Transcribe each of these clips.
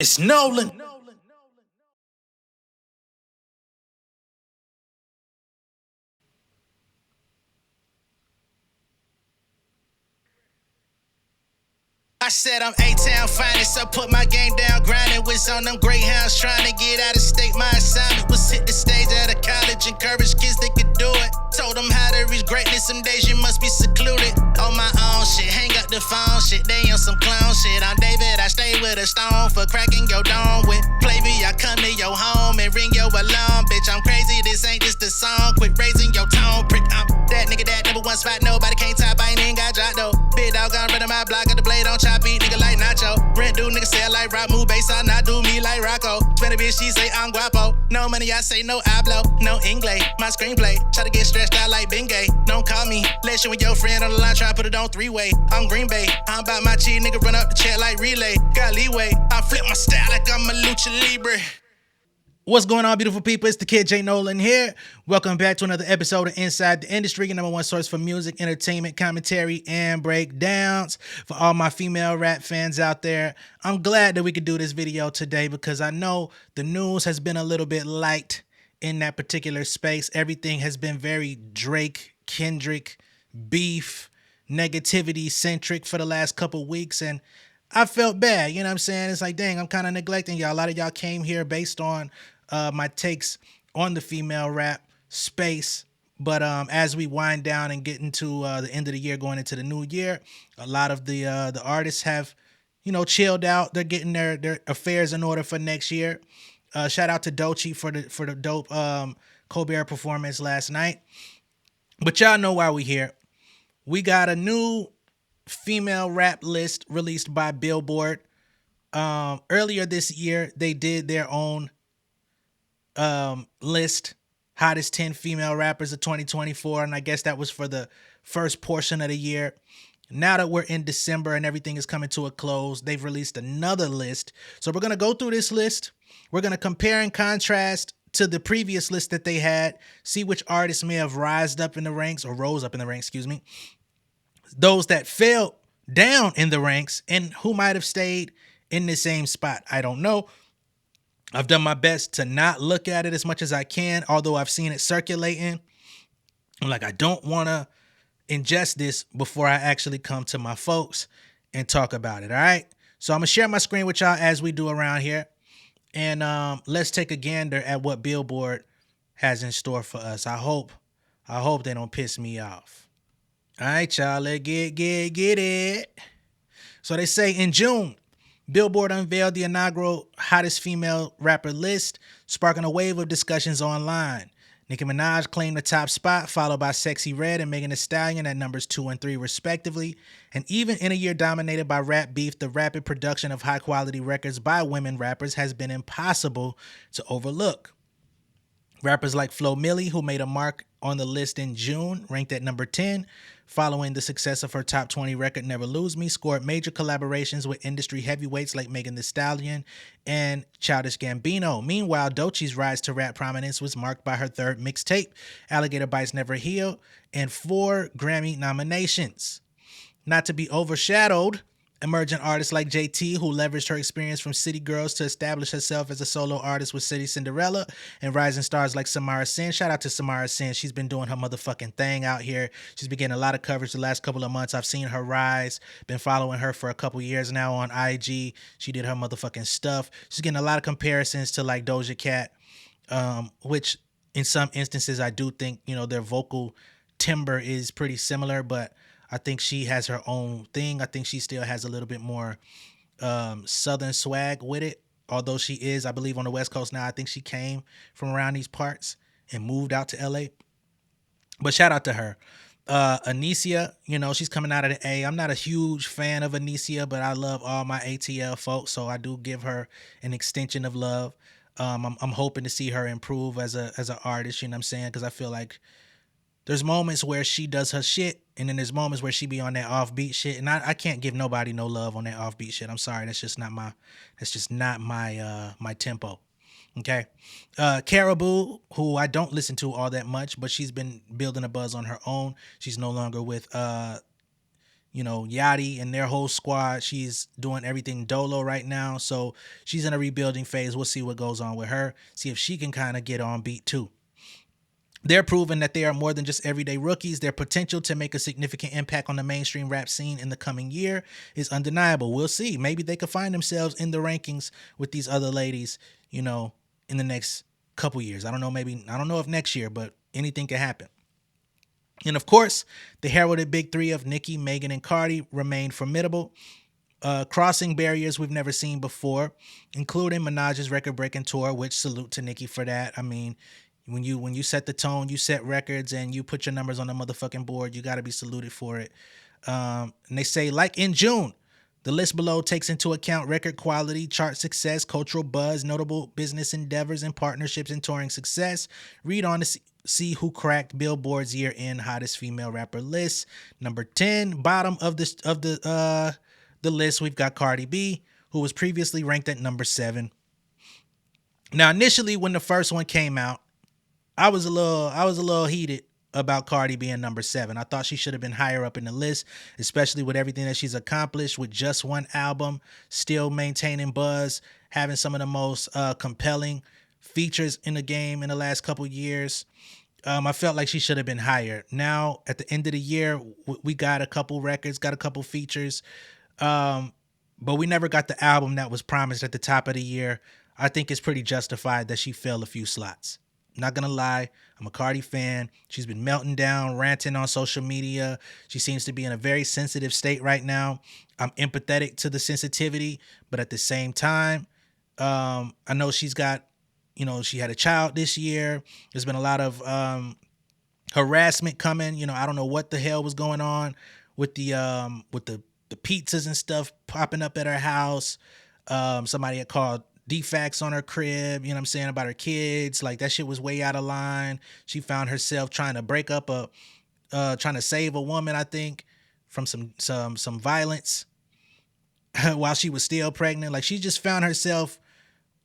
It's Nolan. I said I'm A-Town finest, so put my game down, grinding. Was on them Greyhounds trying to get out of state. My assignment was hit the stage out of college, encourage kids they could do it. Told them how to reach greatness, some days you must be secluded. On my own shit, hang up the phone shit, they on some clown shit. I'm David, I stay with a stone for cracking your dome with. Play me, I come to your home and ring your alarm. Bitch, I'm crazy, this ain't just a song. Quit raising your tone, prick. I'm that nigga that number one spot, nobody can't top, I ain't even got dropped though. Big dog gon' run on my block, got the blade on chop, beat nigga like Nacho. Rent do nigga sell like rock, move bass, I not do me like Rocco. Spend a bitch, she say I'm guapo. No money, I say no hablo, no English. My screenplay, try to get stretched out like Bengay. Don't call me, let you and your friend on the line, try to put it on three-way. I'm Green Bay, I'm about my cheese, nigga run up the chat like relay. Got leeway, I flip my style like I'm a lucha libre. What's going on, beautiful people? It's the kid J Nolan here. Welcome back to another episode of Inside the Industry, your number one source for music, entertainment, commentary, and breakdowns. For all my female rap fans out there, I'm glad that we could do this video today because I know the news has been a little bit light in that particular space. Everything has been very Drake, Kendrick, beef, negativity centric for the last couple weeks, and I felt bad, you know what I'm saying? It's like, dang, I'm kind of neglecting y'all. A lot of y'all came here based on my takes on the female rap space. But as we wind down and get into the end of the year, going into the new year, a lot of the artists have, chilled out. They're getting their affairs in order for next year. Shout out to Doechii for the dope Colbert performance last night. But y'all know why we here. We got a new female rap list released by Billboard. Earlier this year, they did their own list, hottest 10 female rappers of 2024, and I guess that was for the first portion of the year. Now that we're in December and everything is coming to a close, they've released another list. So we're going to go through this list. We're going to compare and contrast to the previous list that they had, see which artists may have rose up in the ranks, those that fell down in the ranks, and who might have stayed in the same spot. I don't know. I've done my best to not look at it as much as I can, although I've seen it circulating. I'm like, I don't want to ingest this before I actually come to my folks and talk about it, all right? So I'm going to share my screen with y'all as we do around here, and let's take a gander at what Billboard has in store for us. I hope they don't piss me off. All right, y'all, let's get it. So they say in June, Billboard unveiled the inaugural hottest female rapper list, sparking a wave of discussions online. Nicki Minaj claimed the top spot, followed by Sexyy Red and Megan Thee Stallion at numbers 2 and 3 respectively. And even in a year dominated by rap beef, the rapid production of high-quality records by women rappers has been impossible to overlook. Rappers like Flo Milli, who made a mark on the list in June, ranked at number 10, following the success of her top 20 record Never Lose Me, scored major collaborations with industry heavyweights like Megan Thee Stallion and Childish Gambino. Meanwhile, Doechii's rise to rap prominence was marked by her third mixtape, Alligator Bites Never Heal, and 4 Grammy nominations. Not to be overshadowed, emerging artists like JT, who leveraged her experience from City Girls to establish herself as a solo artist with City Cinderella, and rising stars like Samara Sin. Shout out to Samara Sin. She's been doing her motherfucking thing out here. She's been getting a lot of coverage the last couple of months. I've seen her rise. Been following her for a couple years now on IG. She did her motherfucking stuff. She's getting a lot of comparisons to like Doja Cat, which in some instances I do think, their vocal timbre is pretty similar, but I think she has her own thing. I think she still has a little bit more southern swag with it. Although she is, I believe, on the West Coast now. I think she came from around these parts and moved out to LA. But shout out to her. Anicia, she's coming out of the A. I'm not a huge fan of Anicia, but I love all my ATL folks, so I do give her an extension of love. I'm hoping to see her improve as an artist, you know what I'm saying? Because I feel like there's moments where she does her shit, and then there's moments where she be on that offbeat shit, and I can't give nobody no love on that offbeat shit. I'm sorry, that's just not my tempo. Okay, Caribou, who I don't listen to all that much, but she's been building a buzz on her own. She's no longer with Yachty and their whole squad. She's doing everything dolo right now. So she's in a rebuilding phase. We'll see what goes on with her. See if she can kind of get on beat too. They're proving that they are more than just everyday rookies. Their potential to make a significant impact on the mainstream rap scene in the coming year is undeniable. We'll see. Maybe they could find themselves in the rankings with these other ladies, in the next couple years. I don't know. Maybe, I don't know if next year, but anything can happen. And of course, the heralded big three of Nicki, Megan, and Cardi remain formidable, crossing barriers we've never seen before, including Minaj's record-breaking tour, which salute to Nicki for that. I mean, when you set the tone, you set records, and you put your numbers on the motherfucking board, you got to be saluted for it. And they say, like in June, the list below takes into account record quality, chart success, cultural buzz, notable business endeavors and partnerships, and touring success. Read on to see who cracked Billboard's year-end hottest female rapper list. Number 10, bottom of the list, we've got Cardi B, who was previously ranked at number 7. Now, initially, when the first one came out, I was a little heated about Cardi being number 7. I thought she should have been higher up in the list, especially with everything that she's accomplished with just one album, still maintaining buzz, having some of the most compelling features in the game in the last couple years. I felt like she should have been higher. Now, at the end of the year, we got a couple records, got a couple features, but we never got the album that was promised at the top of the year. I think it's pretty justified that she fell a few slots. Not gonna lie, I'm a Cardi fan. She's been melting down, ranting on social media. She seems to be in a very sensitive state right now. I'm empathetic to the sensitivity, but at the same time, I know she's got, she had a child this year. There's been a lot of harassment coming. I don't know what the hell was going on with the pizzas and stuff popping up at her house. Somebody had called defects on her crib, about her kids. Like, that shit was way out of line. She found herself trying to break up trying to save a woman, I think, from some violence while she was still pregnant. Like, she just found herself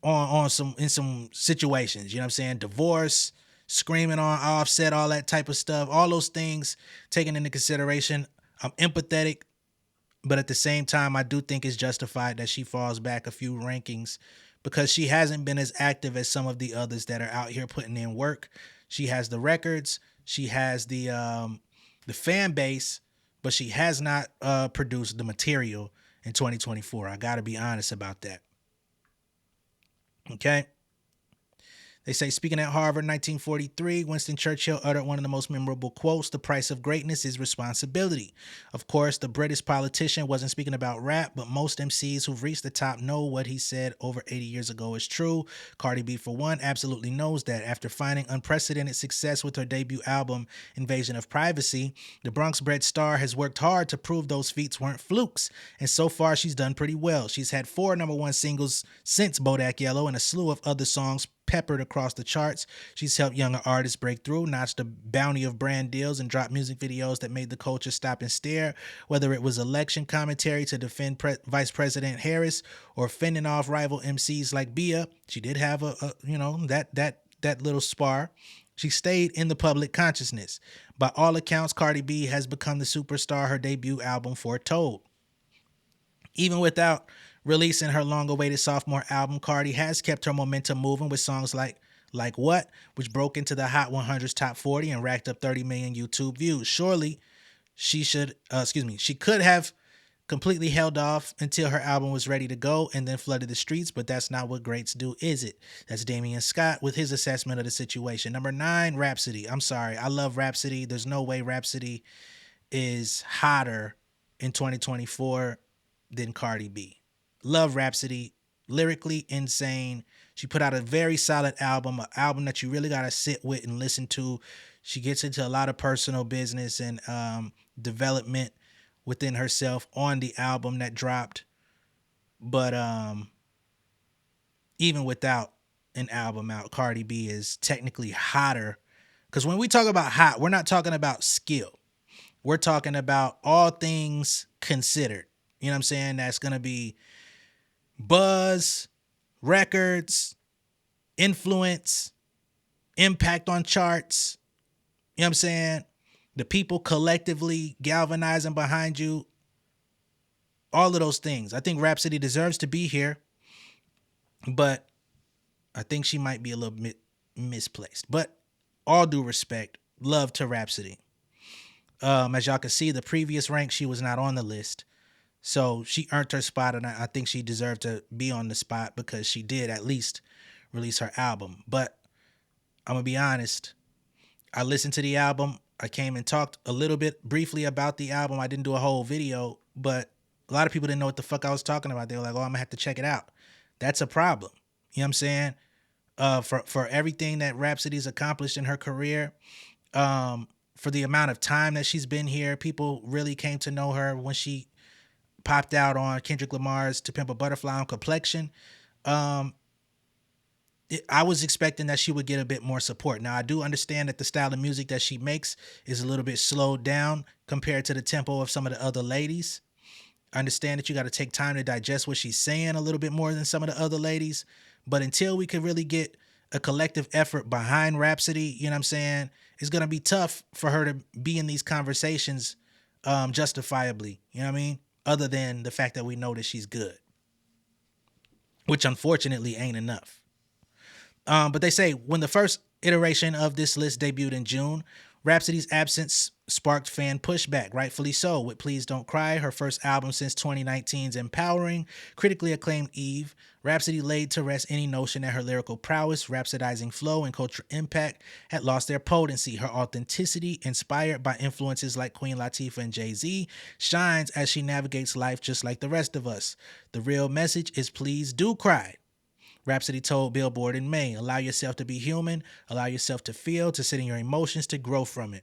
in some situations, divorce, screaming on Offset, all that type of stuff, all those things taken into consideration. I'm empathetic, but at the same time, I do think it's justified that she falls back a few rankings, because she hasn't been as active as some of the others that are out here putting in work. She has the records, she has the fan base, but she has not produced the material in 2024. I got to be honest about that. Okay. They say, speaking at Harvard, 1943, Winston Churchill uttered one of the most memorable quotes: "The price of greatness is responsibility." Of course, the British politician wasn't speaking about rap, but most MCs who've reached the top know what he said over 80 years ago is true. Cardi B, for one, absolutely knows that. After finding unprecedented success with her debut album, Invasion of Privacy, the Bronx-bred star has worked hard to prove those feats weren't flukes, and so far she's done pretty well. She's had 4 #1 singles since Bodak Yellow and a slew of other songs peppered across the charts. She's helped younger artists break through, notched a bounty of brand deals, and dropped music videos that made the culture stop and stare, whether it was election commentary to defend Vice President Harris or fending off rival MCs like Bia. She did have that little spar. She stayed in the public consciousness. By all accounts, Cardi B has become the superstar her debut album foretold. Even without releasing her long-awaited sophomore album, Cardi has kept her momentum moving with songs like What, which broke into the Hot 100's top 40 and racked up 30 million YouTube views. Surely she could have completely held off until her album was ready to go and then flooded the streets, but that's not what greats do, is it? That's Damian Scott with his assessment of the situation. Number 9, Rapsody. I'm sorry, I love Rapsody. There's no way Rapsody is hotter in 2024 than Cardi B. Love Rapsody. Lyrically insane. She put out a very solid album, an album that you really got to sit with and listen to. She gets into a lot of personal business and development within herself on the album that dropped. But even without an album out, Cardi B is technically hotter. Because when we talk about hot, we're not talking about skill. We're talking about all things considered. You know what I'm saying? That's going to be buzz, records, influence, impact on charts. You know what I'm saying? The people collectively galvanizing behind you All of those things. I think Rapsody deserves to be here, but I think she might be a little bit misplaced. But all due respect, love to Rapsody. As y'all can see, the previous rank, she was not on the list. So she earned her spot, and I think she deserved to be on the spot because she did at least release her album. But I'm going to be honest. I listened to the album. I came and talked a little bit briefly about the album. I didn't do a whole video, but a lot of people didn't know what the fuck I was talking about. They were like, oh, I'm going to have to check it out. That's a problem. You know what I'm saying? For everything that Rapsody's accomplished in her career, for the amount of time that she's been here, people really came to know her when she popped out on Kendrick Lamar's To Pimp a Butterfly on Complexion. I was expecting that she would get a bit more support. Now, I do understand that the style of music that she makes is a little bit slowed down compared to the tempo of some of the other ladies. I understand that you got to take time to digest what she's saying a little bit more than some of the other ladies. But until we can really get a collective effort behind Rapsody, you know what I'm saying, it's going to be tough for her to be in these conversations justifiably. You know what I mean? Other than the fact that we know that she's good, which unfortunately ain't enough. But they say when the first iteration of this list debuted in June, Rapsody's absence sparked fan pushback, rightfully so, with Please Don't Cry, her first album since 2019's empowering, critically acclaimed Eve. Rapsody laid to rest any notion that her lyrical prowess, rhapsodizing flow, and cultural impact had lost their potency. Her authenticity, inspired by influences like Queen Latifah and Jay-Z, shines as she navigates life just like the rest of us. The real message is please do cry. Rapsody told Billboard in May, allow yourself to be human, allow yourself to feel, to sit in your emotions, to grow from it.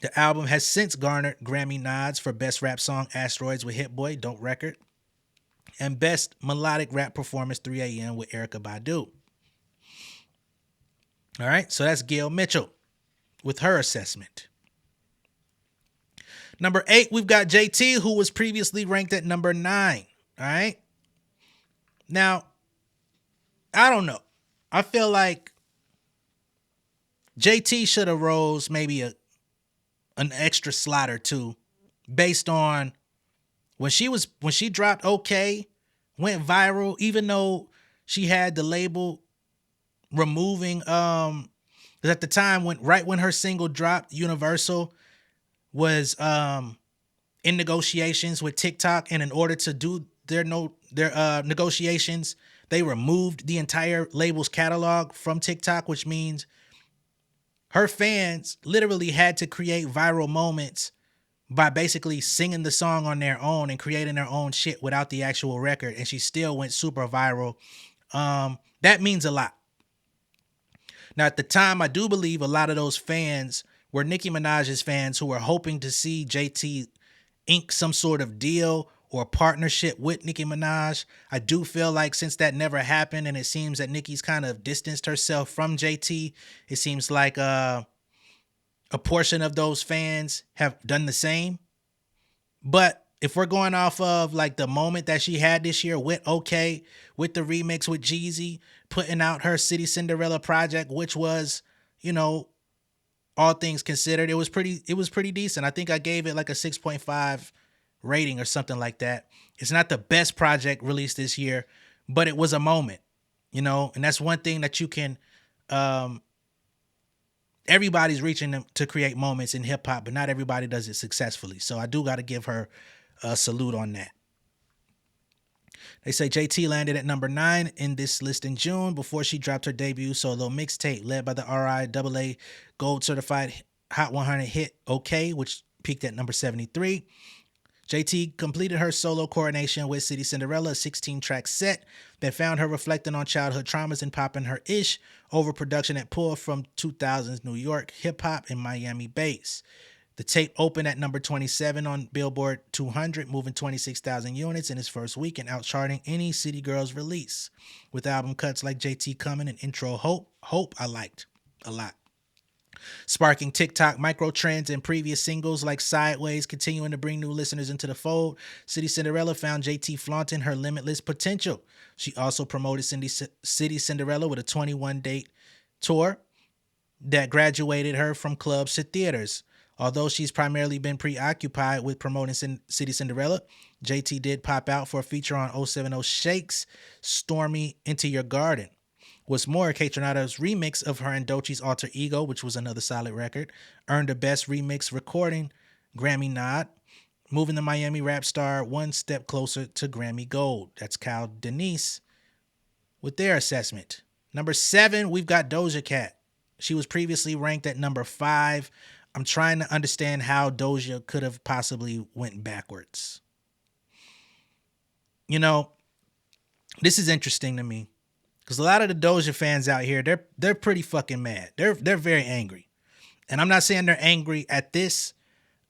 The album has since garnered Grammy nods for Best Rap Song Asteroids with Hit Boy, Dope Record, and Best Melodic Rap Performance 3 a.m. with Erykah Badu. All right, so that's Gail Mitchell with her assessment. Number 8, we've got JT, who was previously ranked at number 9. All right. Now, I don't know. I feel like JT should have rose maybe an extra slot or two based on when she dropped OK, went viral, even though she had the label removing at the time when her single dropped, Universal was in negotiations with TikTok, and in order to do their negotiations, they removed the entire label's catalog from TikTok, which means her fans literally had to create viral moments by basically singing the song on their own and creating their own shit without the actual record, and she still went super viral. That means a lot. Now, at the time, I do believe a lot of those fans were Nicki Minaj's fans who were hoping to see JT ink some sort of deal or partnership with Nicki Minaj. I do feel like since that never happened, and it seems that Nicki's kind of distanced herself from JT, it seems like a portion of those fans have done the same. But if we're going off of like the moment that she had this year with OK, with the remix with Jeezy, putting out her City Cinderella project, which was, you know, all things considered, it was pretty decent. I think I gave it like a 6.5 rating or something like that. It's not the best project released this year, but it was a moment, you know, and that's one thing that you can, everybody's reaching to create moments in hip hop, but not everybody does it successfully. So I do got to give her a salute on that. They say JT landed at number 9 in this list in June before she dropped her debut solo mixtape led by the RIAA Gold Certified Hot 100 hit OK, which peaked at number 73. JT completed her solo coronation with City Cinderella, a 16-track set that found her reflecting on childhood traumas and popping her ish over production that pulled from 2000s New York hip-hop and Miami bass. The tape opened at number 27 on Billboard 200, moving 26,000 units in its first week and outcharting any City Girls release. With album cuts like JT Coming and Intro Hope I liked a lot. Sparking TikTok micro trends and previous singles like Sideways, continuing to bring new listeners into the fold, City Cinderella found JT flaunting her limitless potential. She also promoted City Cinderella with a 21-date tour that graduated her from clubs to theaters. Although she's primarily been preoccupied with promoting City Cinderella, JT did pop out for a feature on 070 Shake's Stormy Into Your Garden. What's more, Kaytranada's remix of her and Doechii's Alter Ego, which was another solid record, earned the Best Remix Recording Grammy nod, moving the Miami rap star one step closer to Grammy Gold. That's Kyle Denise with their assessment. Number 7, we've got Doja Cat. She was previously ranked at number 5. I'm trying to understand how Doja could have possibly went backwards. You know, this is interesting to me because a lot of the Doja fans out here, they're pretty fucking mad. They're very angry, and I'm not saying they're angry at this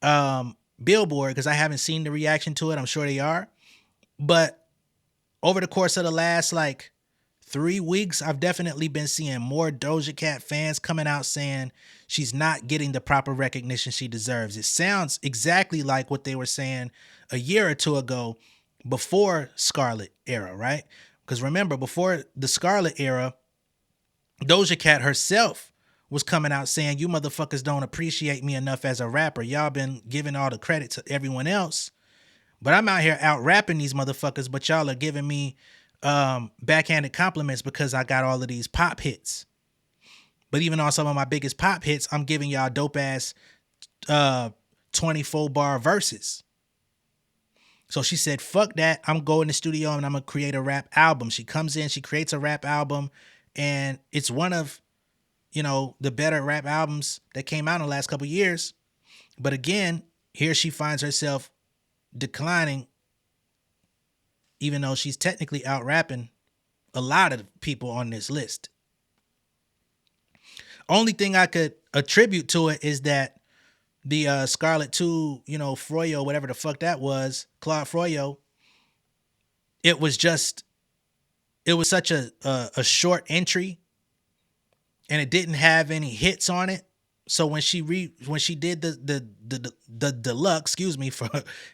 Billboard because I haven't seen the reaction to it. I'm sure they are, but over the course of the last 3 weeks, I've definitely been seeing more Doja Cat fans coming out saying she's not getting the proper recognition she deserves. It sounds exactly like what they were saying a year or two ago before Scarlet era, right? Because remember, before the Scarlet era, Doja Cat herself was coming out saying, you motherfuckers don't appreciate me enough as a rapper. Y'all been giving all the credit to everyone else. But I'm out here out rapping these motherfuckers, but y'all are giving me backhanded compliments because I got all of these pop hits. But even on some of my biggest pop hits, I'm giving y'all dope ass 24 bar verses. So she said, fuck that. I'm going in the studio and I'm going to create a rap album. She comes in, she creates a rap album, and it's one of, the better rap albums that came out in the last couple of years. But again, here she finds herself declining, even though she's technically out rapping a lot of people on this list. Only thing I could attribute to it is that the Scarlet 2, Froyo, whatever the fuck that was, Claude Froyo, it was such a short entry, and it didn't have any hits on it. So when she did the deluxe, excuse me for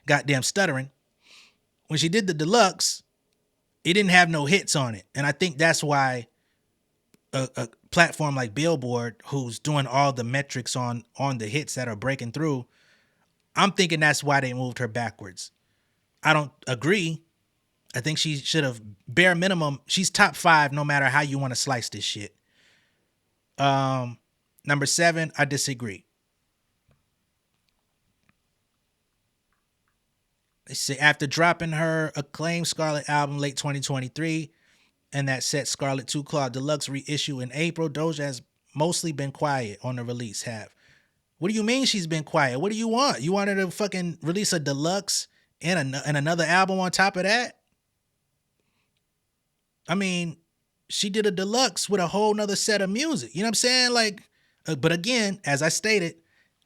goddamn stuttering, when she did the deluxe, it didn't have no hits on it, and I think that's why a platform like Billboard, who's doing all the metrics on the hits that are breaking through, I'm thinking that's why they moved her backwards. I don't agree. I think she should have, bare minimum, she's top 5 no matter how you want to slice this shit. Number 7, I disagree. They say after dropping her acclaimed Scarlet album late 2023, and that set Scarlet 2 Claude Deluxe reissue in April, Doja has mostly been quiet on the release. What do you mean she's been quiet? What do you want? You want her to fucking release a deluxe and another album on top of that? I mean, she did a deluxe with a whole nother set of music. You know what I'm saying? But again, as I stated,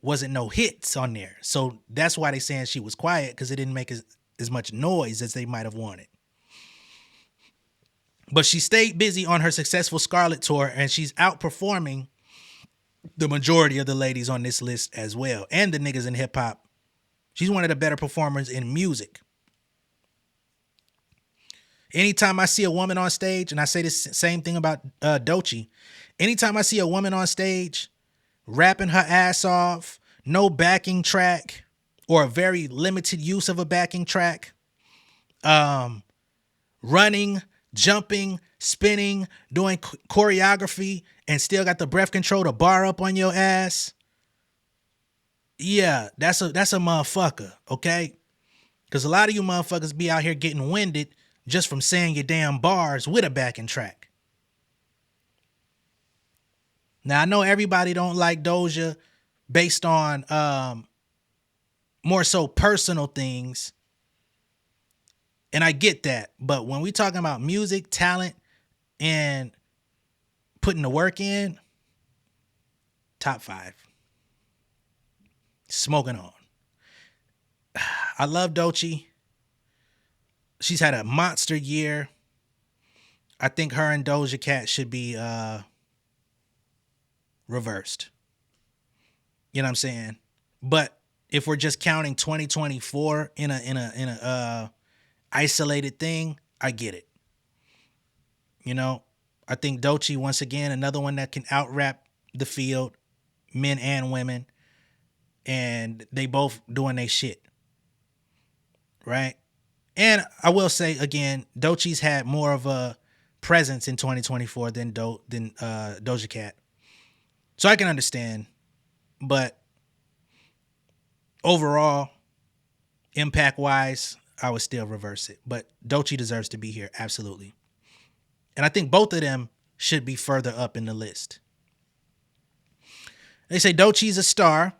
wasn't no hits on there. So that's why they saying she was quiet, because it didn't make as much noise as they might have wanted. But she stayed busy on her successful Scarlet tour, and she's outperforming the majority of the ladies on this list as well, and the niggas in hip hop. She's one of the better performers in music. Anytime I see a woman on stage, and I say this same thing about Doechii, anytime I see a woman on stage rapping her ass off, no backing track, or a very limited use of a backing track, running, jumping, spinning, doing choreography, and still got the breath control to bar up on your ass. Yeah, that's a motherfucker, okay? Because a lot of you motherfuckers be out here getting winded just from saying your damn bars with a backing track. Now, I know everybody don't like Doja based on more so personal things, and I get that. But when we talking about music, talent, and putting the work in, top 5. Smoking on. I love Doechii. She's had a monster year. I think her and Doja Cat should be reversed. You know what I'm saying? But if we're just counting 2024 in a isolated thing, I get it. I think Doechii, once again, another one that can out rap the field, men and women. and they both doing their shit, right? And I will say again, Doechii's had more of a presence in 2024 than Doja Cat, so I can understand. But overall, impact wise, I would still reverse it. But Doechii deserves to be here, absolutely. And I think both of them should be further up in the list. They say Doechii's a star,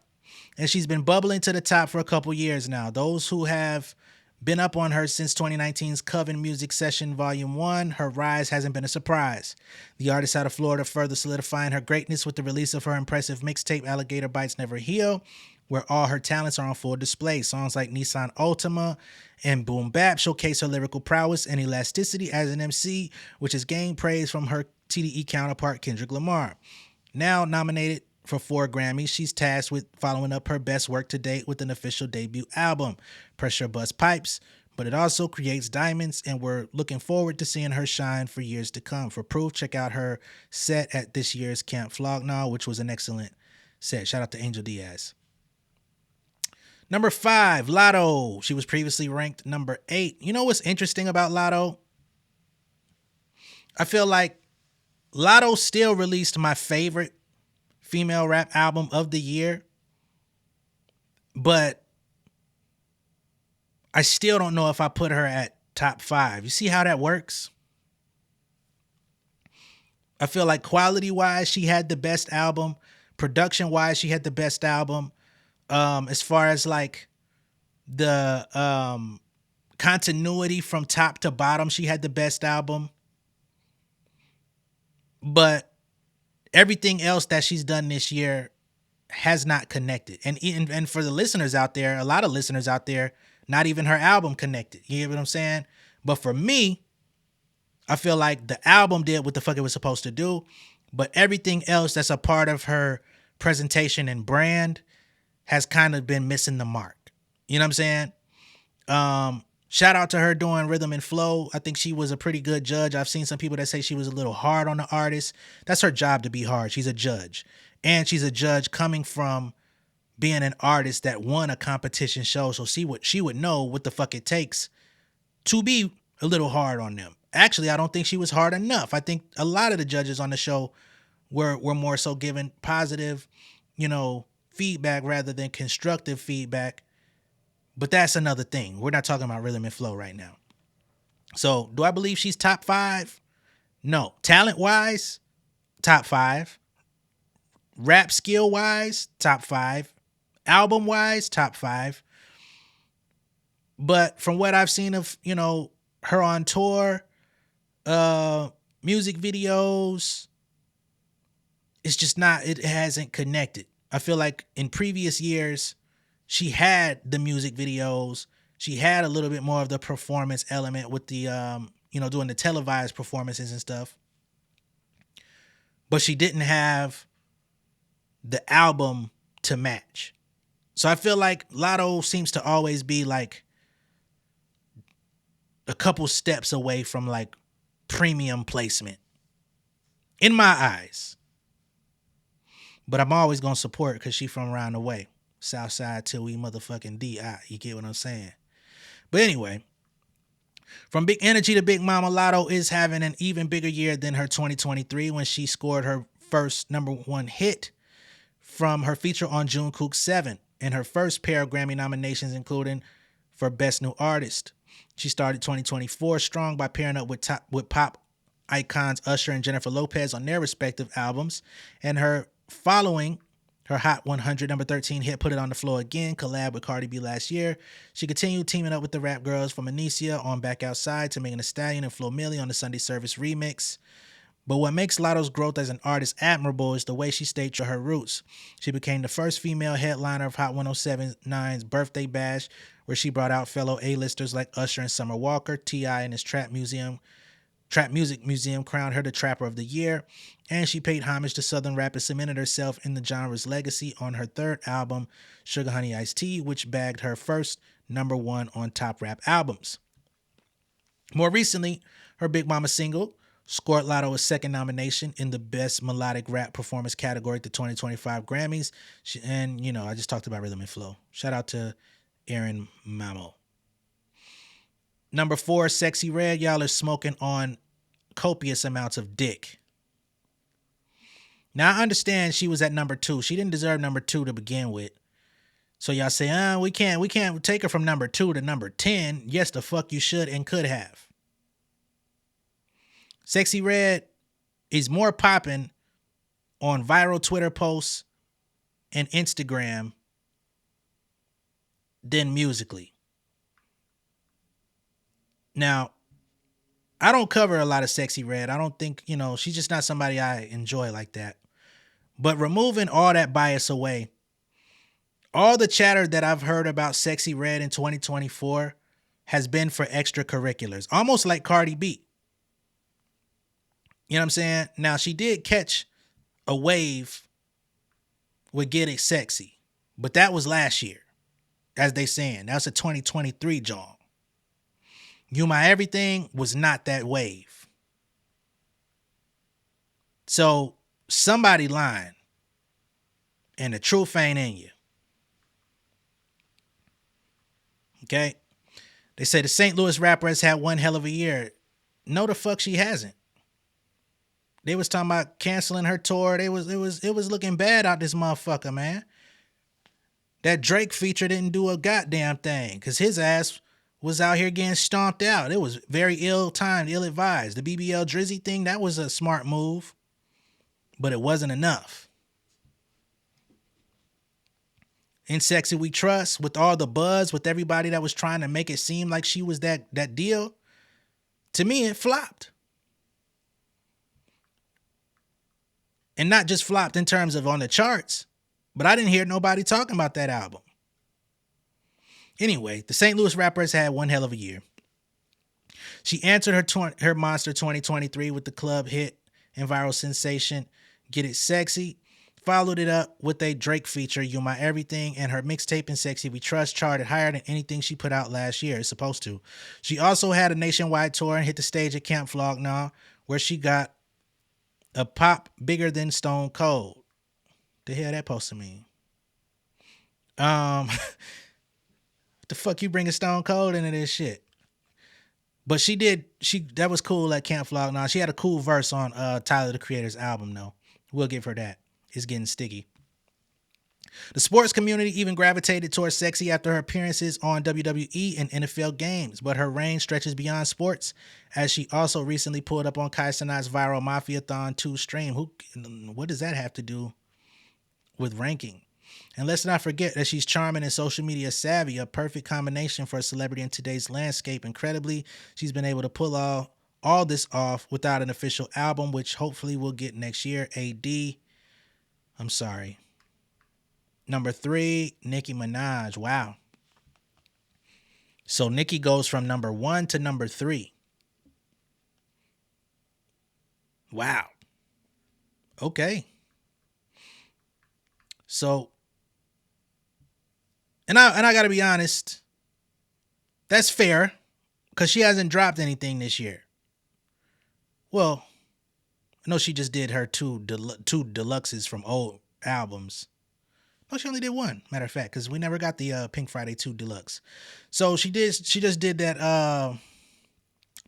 and she's been bubbling to the top for a couple years now. Those who have been up on her since 2019's Coven Music Session Volume 1, her rise hasn't been a surprise. The artist out of Florida further solidifying her greatness with the release of her impressive mixtape Alligator Bites Never Heal, where all her talents are on full display. Songs like Nissan Ultima and Boom Bap showcase her lyrical prowess and elasticity as an MC, which has gained praise from her TDE counterpart Kendrick Lamar. Now nominated for 4 Grammys, she's tasked with following up her best work to date with an official debut album, Pressure Bust Pipes, but it also creates diamonds, and we're looking forward to seeing her shine for years to come. For proof, check out her set at this year's Camp Flog Gnaw, which was an excellent set. Shout out to Angel Diaz. Number 5, Latto. She was previously ranked number 8. You know what's interesting about Latto? I feel like Latto still released my favorite female rap album of the year, but I still don't know if I put her at top 5. You see how that works? I feel like quality-wise, she had the best album. Production-wise, she had the best album. As far as like the continuity from top to bottom, she had the best album. But everything else that she's done this year has not connected. And for the listeners out there, a lot of listeners out there, not even her album connected. You get what I'm saying? But for me, I feel like the album did what the fuck it was supposed to do. But everything else that's a part of her presentation and brand has kind of been missing the mark. You know what I'm saying? Shout out to her doing rhythm and flow. I think she was a pretty good judge. I've seen some people that say she was a little hard on the artist. That's her job, to be hard. She's a judge. And she's a judge coming from being an artist that won a competition show. So she would know what the fuck it takes to be a little hard on them. Actually, I don't think she was hard enough. I think a lot of the judges on the show were more so giving positive, feedback rather than constructive feedback. But that's another thing. We're not talking about rhythm and flow right now. So do I believe she's top 5? No. Talent-wise, top 5. Rap skill-wise, top 5. Album-wise, top 5. But from what I've seen of, her on tour, music videos, it's just not, it hasn't connected. I feel like in previous years, she had the music videos. She had a little bit more of the performance element with the, doing the televised performances and stuff. But she didn't have the album to match. So I feel like Latto seems to always be like a couple steps away from like premium placement in my eyes. But I'm always going to support because she from around the way. Southside till we motherfucking DI. You get what I'm saying? But anyway, from big energy to big mama, Latto is having an even bigger year than her 2023 when she scored her first number 1 hit from her feature on Jungkook's 7 and her first pair of Grammy nominations, including for Best New Artist. She started 2024 strong by pairing up with pop icons Usher and Jennifer Lopez on their respective albums, and her following her Hot 100 number 13 hit Put It On The Floor Again collab with Cardi B last year. She continued teaming up with the rap girls from Anicia on Back Outside to Megan Thee Stallion and Flo Milli on the Sunday Service remix. But what makes Latto's growth as an artist admirable is the way she stayed true to her roots. She became the first female headliner of Hot 107.9's Birthday Bash, where she brought out fellow A-listers like Usher and Summer Walker. T.I. and his Trap Music Museum crowned her the Trapper of the Year, and she paid homage to Southern rap and cemented herself in the genre's legacy on her third album, Sugar Honey Iced Tea, which bagged her first number 1 on top rap albums. More recently, her Big Mama single, Scored Latto a second nomination in the Best Melodic Rap Performance category at the 2025 Grammys. And, I just talked about Rhythm and Flow. Shout out to Aaron Mamo. Number 4, Sexyy Red. Y'all are smoking on copious amounts of dick. Now, I understand she was at number 2. She didn't deserve number 2 to begin with. So y'all say, we can't take her from number 2 to number 10. Yes, the fuck you should and could have. Sexyy Red is more popping on viral Twitter posts and Instagram than musically. Now, I don't cover a lot of Sexyy Red. I don't think, she's just not somebody I enjoy like that. But removing all that bias away, all the chatter that I've heard about Sexyy Red in 2024 has been for extracurriculars, almost like Cardi B. You know what I'm saying? Now, she did catch a wave with Get It Sexy, but that was last year, as they saying. That was a 2023 John. You My Everything was not that wave. So, somebody lying, and the truth ain't in you. Okay? They say the St. Louis rapper has had one hell of a year. No, the fuck she hasn't. They was talking about canceling her tour. It was looking bad out this motherfucker, man. That Drake feature didn't do a goddamn thing because his ass was out here getting stomped out. It was very ill-timed, ill-advised. The BBL Drizzy thing, that was a smart move, but it wasn't enough. In Sexy We Trust, with all the buzz, with everybody that was trying to make it seem like she was that deal, to me, it flopped. And not just flopped in terms of on the charts, but I didn't hear nobody talking about that album. Anyway, the St. Louis rapper has had one hell of a year. She answered her Monster 2023 with the club hit and viral sensation Get It Sexy, followed it up with a Drake feature, You My Everything, and her mixtape in Sexy We Trust charted higher than anything she put out last year. It's supposed to. She also had a nationwide tour and hit the stage at Camp Flog Gnaw, where she got a pop bigger than Stone Cold. The hell that supposed to mean? What the fuck you bringing Stone Cold into this shit? But that was cool at Camp Flog Gnaw. She had a cool verse on Tyler, the Creator's album, though. We'll give her that. It's getting sticky. The sports community even gravitated towards Sexy after her appearances on WWE and NFL games, but her reign stretches beyond sports, as she also recently pulled up on Kai Cenat's viral Mafiathon 2 stream. What does that have to do with ranking? And let's not forget that she's charming and social media savvy, a perfect combination for a celebrity in today's landscape. Incredibly, she's been able to pull all this off without an official album, which hopefully we'll get next year. I'm sorry. Number 3, Nicki Minaj. Wow. So Nicki goes from number 1 to number 3. Wow. Okay. So, and I got to be honest, that's fair because she hasn't dropped anything this year. Well, I know she just did her two deluxes from old albums. No, she only did one, matter of fact, because we never got the Pink Friday 2 Deluxe. So she just did that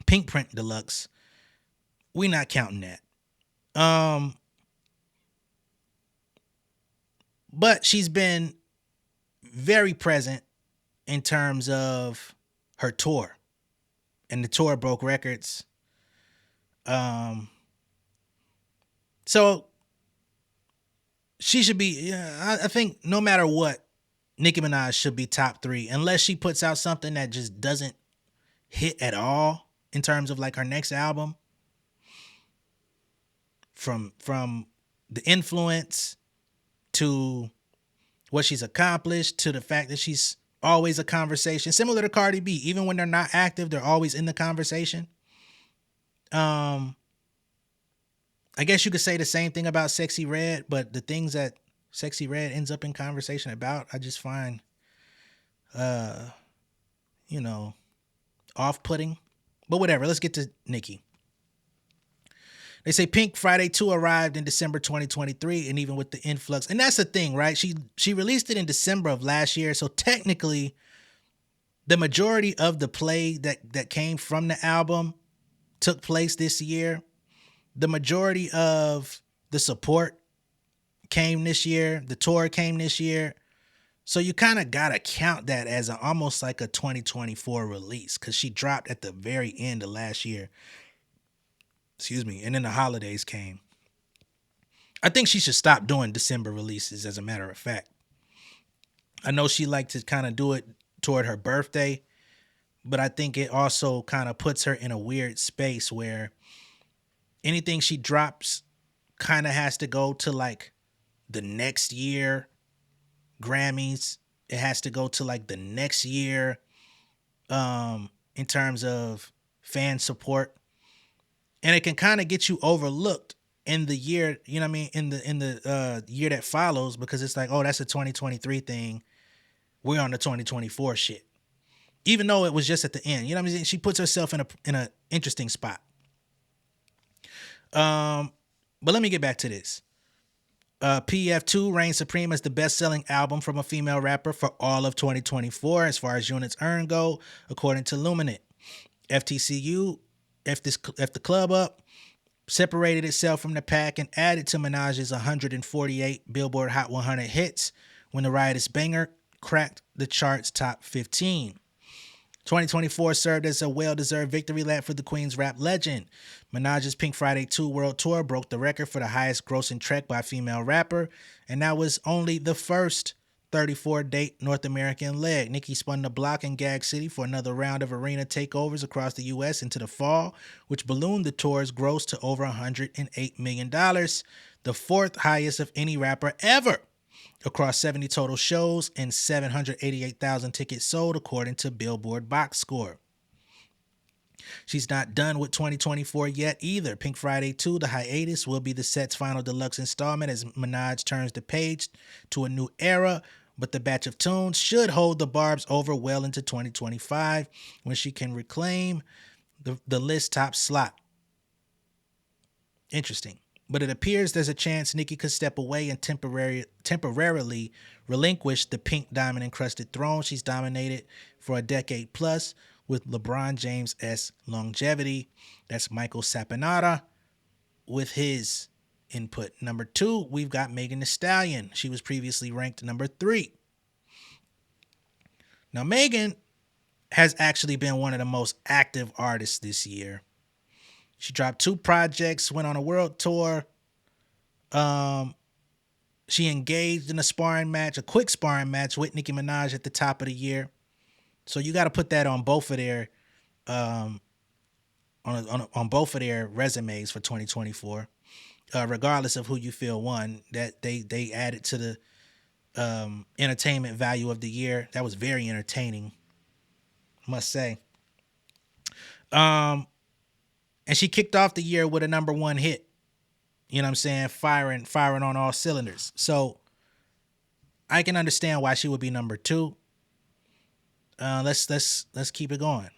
Pink Print Deluxe. We not counting that. But she's been very present in terms of her tour. And the tour broke records. So she should be, I think no matter what, Nicki Minaj should be top 3, unless she puts out something that just doesn't hit at all in terms of like her next album. From the influence to what she's accomplished to the fact that she's always a conversation, similar to Cardi B. Even when they're not active, they're always in the conversation. I guess you could say the same thing about Sexyy Red, but the things that Sexyy Red ends up in conversation about, I just find, off-putting. But whatever, let's get to Nicki. They say Pink Friday 2 arrived in December 2023, and even with the influx, and that's the thing, right? She released it in December of last year, so technically, the majority of the play that came from the album took place this year. The majority of the support came this year. The tour came this year. So you kind of got to count that as almost like a 2024 release because she dropped at the very end of last year. Excuse me. And then the holidays came. I think she should stop doing December releases, as a matter of fact. I know she liked to kind of do it toward her birthday, but I think it also kind of puts her in a weird space where anything she drops kind of has to go to like the next year Grammys. It has to go to like the next year in terms of fan support. And it can kind of get you overlooked in the year, you know what I mean, in the year that follows, because it's like, oh, that's a 2023 thing. We're on the 2024 shit. Even though it was just at the end. You know what I mean? She puts herself in a interesting spot. But let me get back to this. PF2 reigns supreme as the best-selling album from a female rapper for all of 2024 as far as units earned go, according to Luminate. FTCU, F the Club Up, separated itself from the pack and added to Minaj's 148 Billboard Hot 100 hits when the riotous banger cracked the chart's top 15. 2024 served as a well-deserved victory lap for the Queen's rap legend. Minaj's Pink Friday 2 World Tour broke the record for the highest grossing track by a female rapper, and that was only the first 34-date North American leg. Nicki spun the block in Gag City for another round of arena takeovers across the U.S. into the fall, which ballooned the tour's gross to over $108 million, the fourth highest of any rapper ever, across 70 total shows and 788,000 tickets sold, according to Billboard Box Score. She's not done with 2024 yet either. Pink Friday 2, The Hiatus, will be the set's final deluxe installment as Minaj turns the page to a new era, but the batch of tunes should hold the barbs over well into 2025 when she can reclaim the list top slot. Interesting. But it appears there's a chance Nicki could step away and temporarily relinquish the pink diamond-encrusted throne she's dominated for a decade plus with LeBron James' longevity. That's Michael Saponara with his input. Number 2, we've got Megan Thee Stallion. She was previously ranked number 3. Now, Megan has actually been one of the most active artists this year. She dropped 2 projects, went on a world tour. She engaged in a quick sparring match with Nicki Minaj at the top of the year. So you got to put that on both of their on both of their resumes for 2024. Regardless of who you feel won, that they added to the entertainment value of the year. That was very entertaining, must say. And she kicked off the year with a number 1 hit. You know what I'm saying? Firing on all cylinders. So I can understand why she would be number 2. Let's keep it going.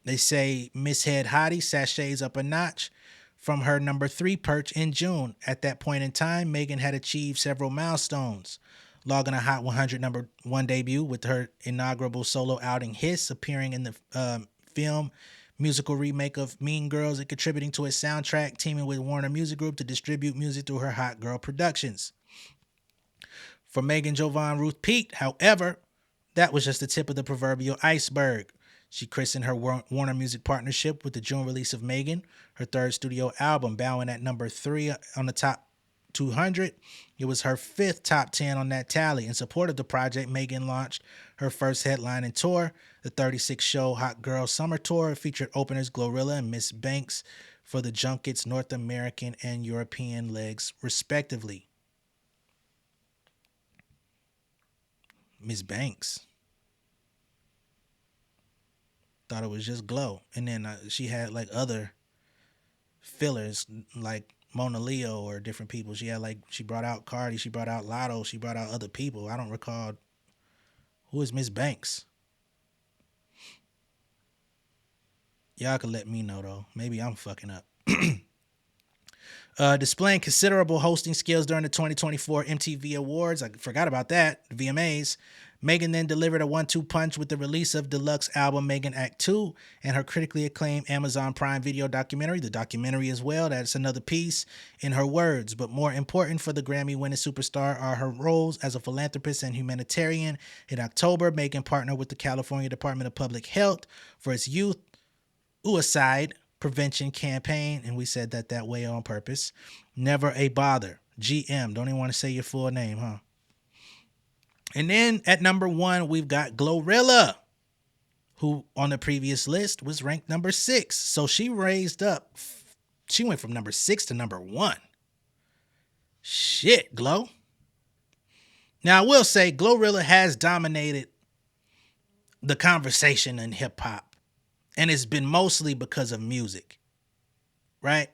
They say Miss Head Hottie sachets up a notch from her number 3 perch in June. At that point in time, Megan had achieved several milestones, logging a Hot 100 number 1 debut with her inaugural solo outing Hiss, appearing in the film musical remake of Mean Girls and contributing to its soundtrack, teaming with Warner Music Group to distribute music through her Hot Girl Productions. For Megan Jovan Ruth Pete, however, that was just the tip of the proverbial iceberg. She christened her Warner Music partnership with the June release of Megan, her 3rd studio album, bowing at number 3 on the top 200. It was her 5th top 10 on that tally. In support of the project, Megan launched her first headlining tour, the 36-show Hot Girl Summer Tour. It featured openers GloRilla and Miss Banks for the junket's North American and European legs, respectively. Miss Banks. Thought it was just Glow. And then she had like other fillers like Mona Leo or different people. She brought out Cardi, she brought out Latto, she brought out other people. I don't recall who is Miss Banks. Y'all can let me know though. Maybe I'm fucking up. Displaying considerable hosting skills during the 2024 MTV Awards. I forgot about that, the VMAs. Megan then delivered a 1-2 punch with the release of deluxe album Megan Act 2 and her critically acclaimed Amazon Prime Video documentary, the documentary as well. That's another piece in her words. But more important for the Grammy-winning superstar are her roles as a philanthropist and humanitarian. In October, Megan partnered with the California Department of Public Health for its youth suicide prevention campaign, and we said that way on purpose. Never a bother. GM. Don't even want to say your full name, huh? And then at number 1, we've got GloRilla, who on the previous list was ranked number 6. So she raised up. She went from number 6 to number 1. Shit, Glo. Now, I will say GloRilla has dominated the conversation in hip hop. And it's been mostly because of music, right?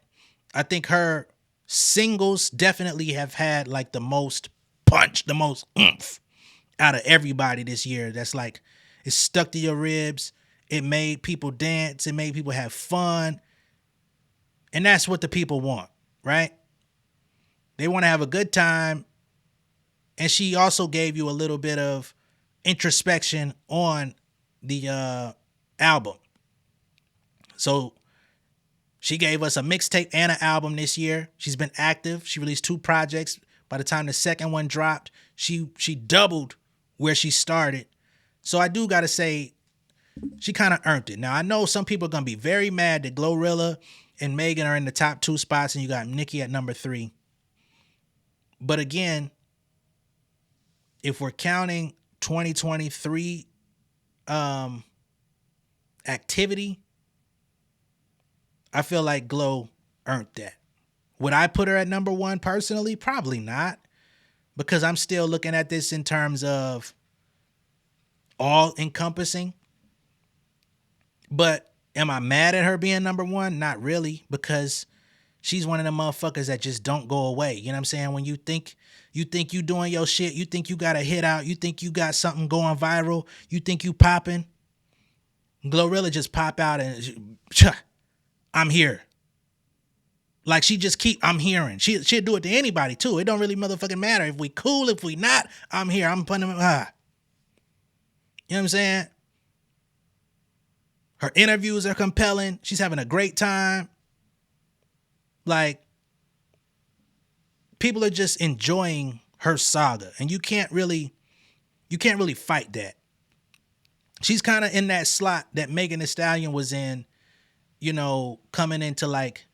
I think her singles definitely have had like the most punch, the most oomph out of everybody this year. That's like, it stuck to your ribs. It made people dance. It made people have fun. And that's what the people want, right? They want to have a good time. And she also gave you a little bit of introspection on the album. So she gave us a mixtape and an album this year. She's been active. She released 2 projects. By the time the second one dropped, she doubled where she started. So I do got to say, she kind of earned it. Now, I know some people are going to be very mad that GloRilla and Megan are in the top 2 spots and you got Nicki at number 3. But again, if we're counting 2023 activity, I feel like Glo earned that. Would I put her at number 1 personally? Probably not, because I'm still looking at this in terms of all encompassing. But am I mad at her being number 1? Not really, because she's one of them motherfuckers that just don't go away. You know what I'm saying? When you think you doing your shit, you think you got a hit out, you think you got something going viral, you think you popping, GloRilla just pop out and I'm here. Like she just I'm hearing. She'll do it to anybody too. It don't really motherfucking matter. If we cool, if we not, I'm here. I'm putting them, You know what I'm saying? Her interviews are compelling. She's having a great time. Like, people are just enjoying her saga. And you can't really fight that. She's kind of in that slot that Megan Thee Stallion was in, you know, coming into like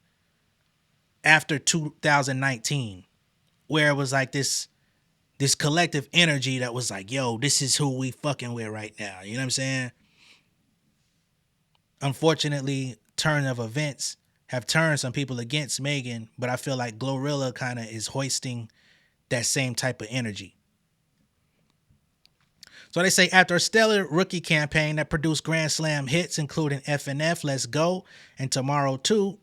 after 2019, where it was like this collective energy that was like, yo, this is who we fucking with right now. You know what I'm saying? Unfortunately, turn of events have turned some people against Megan, but I feel like GloRilla kind of is hoisting that same type of energy. So they say after a stellar rookie campaign that produced Grand Slam hits, including FNF, Let's Go, and Tomorrow 2,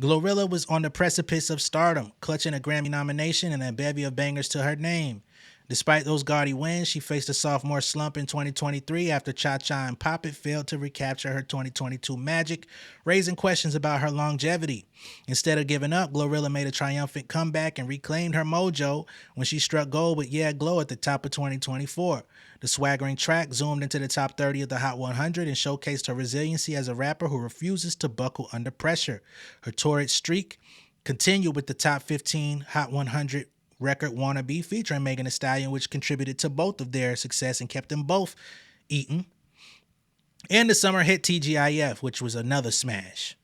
GloRilla was on the precipice of stardom, clutching a Grammy nomination and a bevy of bangers to her name. Despite those gaudy wins, she faced a sophomore slump in 2023 after Cha Cha and Pop It failed to recapture her 2022 magic, raising questions about her longevity. Instead of giving up, GloRilla made a triumphant comeback and reclaimed her mojo when she struck gold with Yeah Glow at the top of 2024. The swaggering track zoomed into the top 30 of the Hot 100 and showcased her resiliency as a rapper who refuses to buckle under pressure. Her torrid streak continued with the top 15 Hot 100 record Wannabe featuring Megan Thee Stallion, which contributed to both of their success and kept them both eating. And the summer hit TGIF, which was another smash.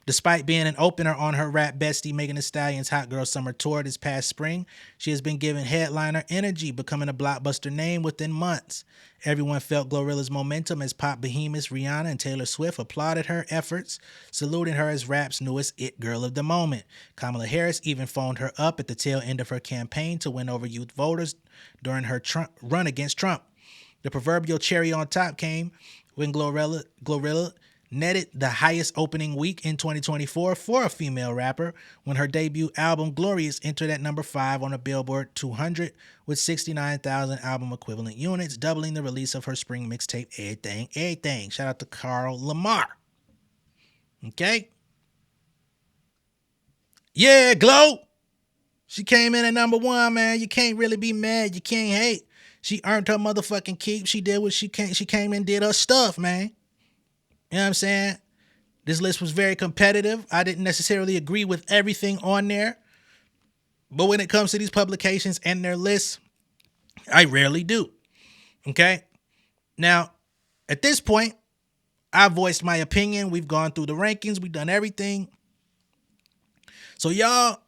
Despite being an opener on her rap bestie Megan Thee Stallion's Hot Girl Summer Tour this past spring, she has been given headliner energy, becoming a blockbuster name within months. Everyone felt GloRilla's momentum as pop behemoths Rihanna and Taylor Swift applauded her efforts, saluting her as rap's newest it girl of the moment. Kamala Harris even phoned her up at the tail end of her campaign to win over youth voters during her run against Trump. The proverbial cherry on top came when GloRilla netted the highest opening week in 2024 for a female rapper when her debut album Glorious entered at number 5 on the Billboard 200 with 69,000 album equivalent units, doubling the release of her spring mixtape Everything. Shout out to Carl Lamar. Okay? Yeah, Glo. She came in at number one, man. You can't really be mad. You can't hate. She earned her motherfucking keep. She did what she came. She came and did her stuff, man. You know what I'm saying? This list was very competitive. I didn't necessarily agree with everything on there. But when it comes to these publications and their lists, I rarely do. Okay? Now, at this point, I voiced my opinion. We've gone through the rankings. We've done everything. So y'all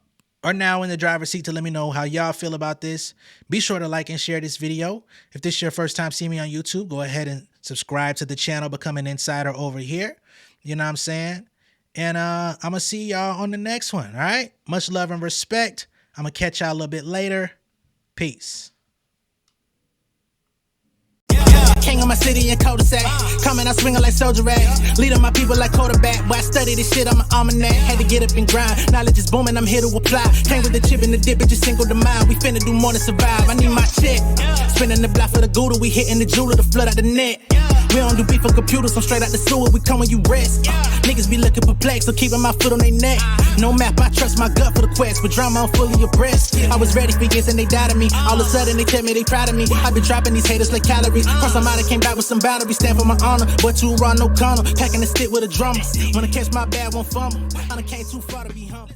are now in the driver's seat to let me know how y'all feel about this. Be sure to like and share this video. If this is your first time seeing me on YouTube, go ahead and subscribe to the channel, become an insider over here. You know what I'm saying? And I'm going to see y'all on the next one, all right? Much love and respect. I'm going to catch y'all a little bit later. Peace. King of my city and cul-de-sac. Coming out swinging like Soldier Red. Leading my people like quarterback. Boy, I study this shit, I'm an almanac. Had to get up and grind. Knowledge is booming, I'm here to apply. Came with the chip and the dip, it just single the mind. We finna do more than survive. I need my check. Spinning the block for the Gouda. We hitting the jeweler to flood out the net. We don't do beef on computers, I'm straight out the sewer. We come when you rest. Niggas be looking perplexed, so keeping my foot on their neck. No map, I trust my gut for the quest. But drama, I'm fully abreast. I was ready for years and they died of me. All of a sudden they tell me they proud of me. I been dropping these haters like calories. Cross them out, I came back with some boundaries. Stand for my honor, but too raw, no corner. Packing the stick with a drummer. Wanna catch my bad, won't fumble. I done came too far to be humble.